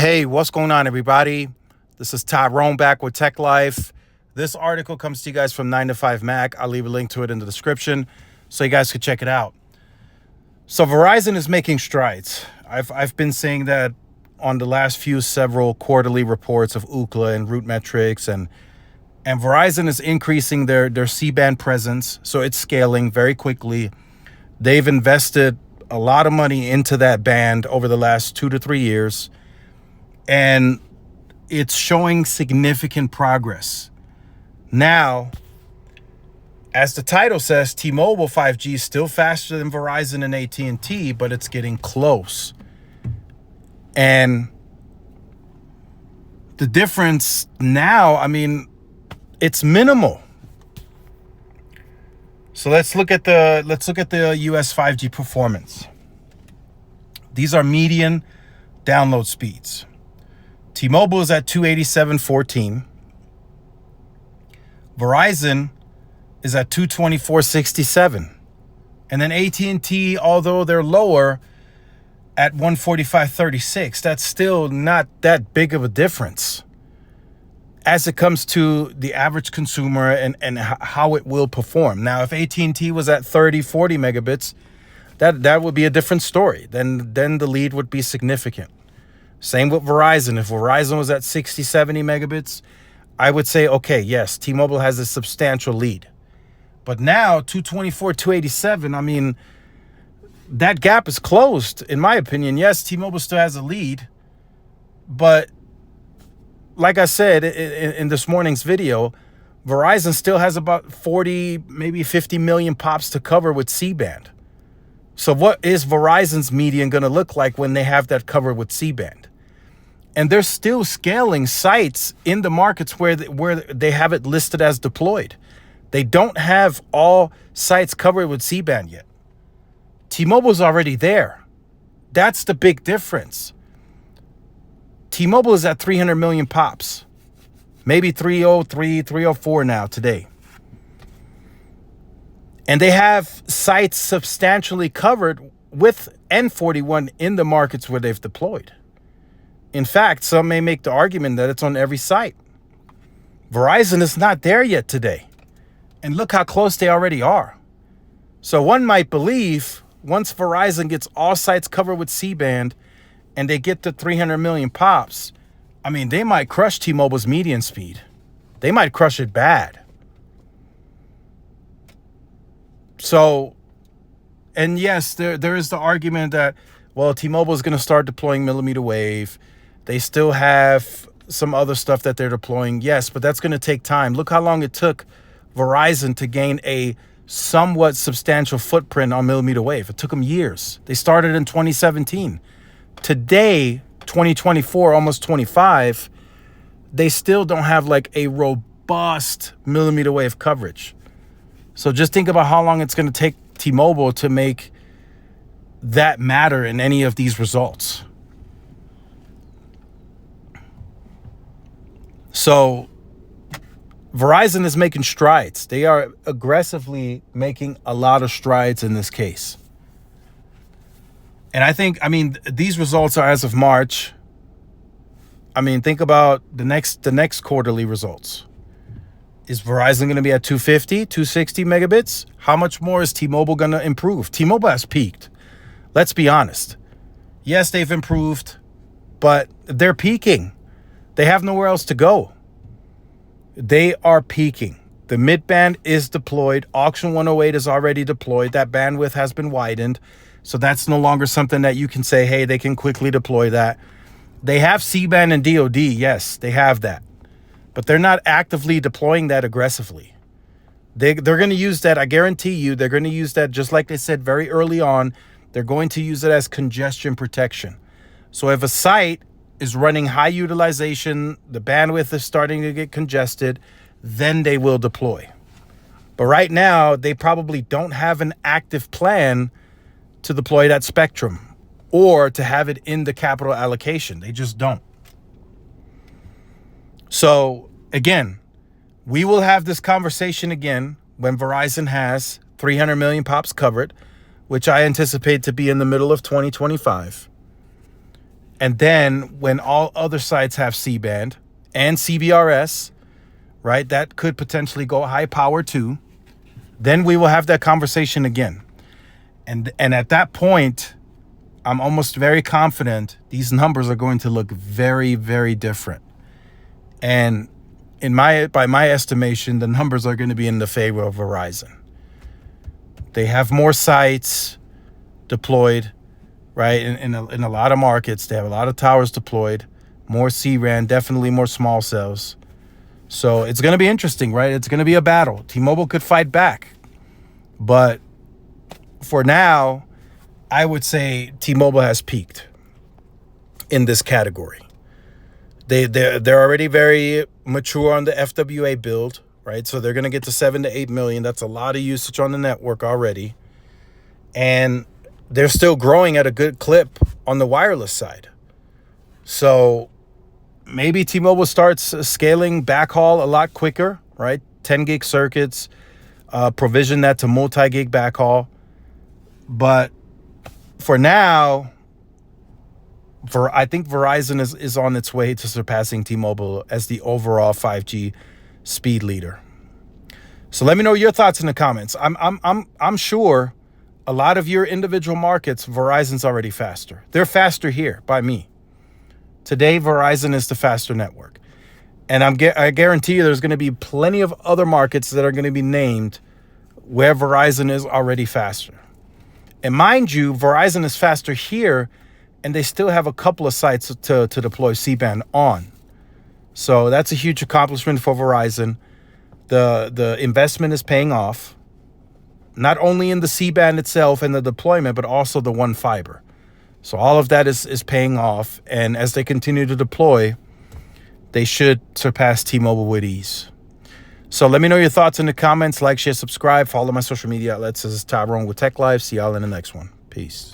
Hey, what's going on, everybody? This is Tyrone back with Tech Life. This article comes to you guys from 9 to 5 Mac. I'll leave a link to it in the description so you guys could check it out. So Verizon is making strides. I've been saying that on the last several quarterly reports of Ookla and Root Metrics, and Verizon is increasing their C-band presence, so it's scaling very quickly. They've invested a lot of money into that band over the last 2 to 3 years, and it's showing significant progress. Now, as the title says, T-Mobile 5G is still faster than Verizon and AT&T, but it's getting close. And the difference now, it's minimal. So let's look at the US 5G performance. These are median download speeds. T-Mobile is at 287.14. Verizon is at 224.67. And then AT&T, although they're lower, at 145.36. That's still not that big of a difference as it comes to the average consumer and how it will perform. Now, if AT&T was at 30, 40 megabits, that would be a different story. Then the lead would be significant. Same with Verizon. If Verizon was at 60, 70 megabits, I would say, okay, yes, T-Mobile has a substantial lead. But now, 224, 287, that gap is closed, in my opinion. Yes, T-Mobile still has a lead, but like I said in this morning's video, Verizon still has about 40, maybe 50 million pops to cover with C-band. So what is Verizon's median going to look like when they have that covered with C-band? And they're still scaling sites in the markets where they have it listed as deployed. They don't have all sites covered with C-band yet. T-Mobile's already there. That's the big difference. T-Mobile is at 300 million pops. Maybe 303, 304 now today. And they have sites substantially covered with N41 in the markets where they've deployed. In fact, some may make the argument that it's on every site. Verizon is not there yet today. And look how close they already are. So one might believe once Verizon gets all sites covered with C-band and they get to 300 million pops, they might crush T-Mobile's median speed. They might crush it bad. So, and yes, there is the argument that, well, T-Mobile is going to start deploying millimeter wave. They still have some other stuff that they're deploying. Yes, but that's going to take time. Look how long it took Verizon to gain a somewhat substantial footprint on millimeter wave. It took them years. They started in 2017. Today, 2024, almost 25, they still don't have like a robust millimeter wave coverage. So just think about how long it's going to take T-Mobile to make that matter in any of these results. So Verizon is making strides. They are aggressively making a lot of strides in this case. And I think, these results are as of March. Think about the next quarterly results. Is Verizon going to be at 250, 260 megabits? How much more is T-Mobile going to improve? T-Mobile has peaked. Let's be honest. Yes, they've improved, but they're peaking. They have nowhere else to go. They are peaking. The mid-band is deployed. Auction 108 is already deployed. That bandwidth has been widened. So that's no longer something that you can say, hey, they can quickly deploy that. They have C-band and DoD. Yes, they have that. But they're not actively deploying that aggressively. They're going to use that. I guarantee you, they're going to use that just like they said very early on. They're going to use it as congestion protection. So if a site is running high utilization, the bandwidth is starting to get congested, then they will deploy. But right now, they probably don't have an active plan to deploy that spectrum or to have it in the capital allocation. They just don't. So again, we will have this conversation again when Verizon has 300 million pops covered, which I anticipate to be in the middle of 2025. And then when all other sites have C-band and CBRS, right, that could potentially go high power too. Then we will have that conversation again. And at that point, I'm almost very confident these numbers are going to look very, very different. And by my estimation, the numbers are going to be in the favor of Verizon. They have more sites deployed, right? In a lot of markets, they have a lot of towers deployed, more C-RAN, definitely more small cells. So it's going to be interesting, right? It's going to be a battle. T-Mobile could fight back. But for now, I would say T-Mobile has peaked in this category. They're already very mature on the FWA build, right? So they're going to get to 7 to 8 million. That's a lot of usage on the network already. And they're still growing at a good clip on the wireless side. So maybe T-Mobile starts scaling backhaul a lot quicker, right? 10 gig circuits, provision that to multi-gig backhaul. But for now, I think Verizon is on its way to surpassing T-Mobile as the overall 5G speed leader. So let me know your thoughts in the comments. I'm sure a lot of your individual markets, Verizon's already faster. They're faster here by me. Today, Verizon is the faster network. And I guarantee you there's going to be plenty of other markets that are going to be named where Verizon is already faster. And mind you, Verizon is faster here, and they still have a couple of sites to deploy C-band on. So that's a huge accomplishment for Verizon. The investment is paying off, not only in the C-band itself and the deployment, but also the one fiber. So all of that is paying off. And as they continue to deploy, they should surpass T-Mobile with ease. So let me know your thoughts in the comments. Like, share, subscribe. Follow my social media outlets. This is Tyrone with Tech Live. See y'all in the next one. Peace.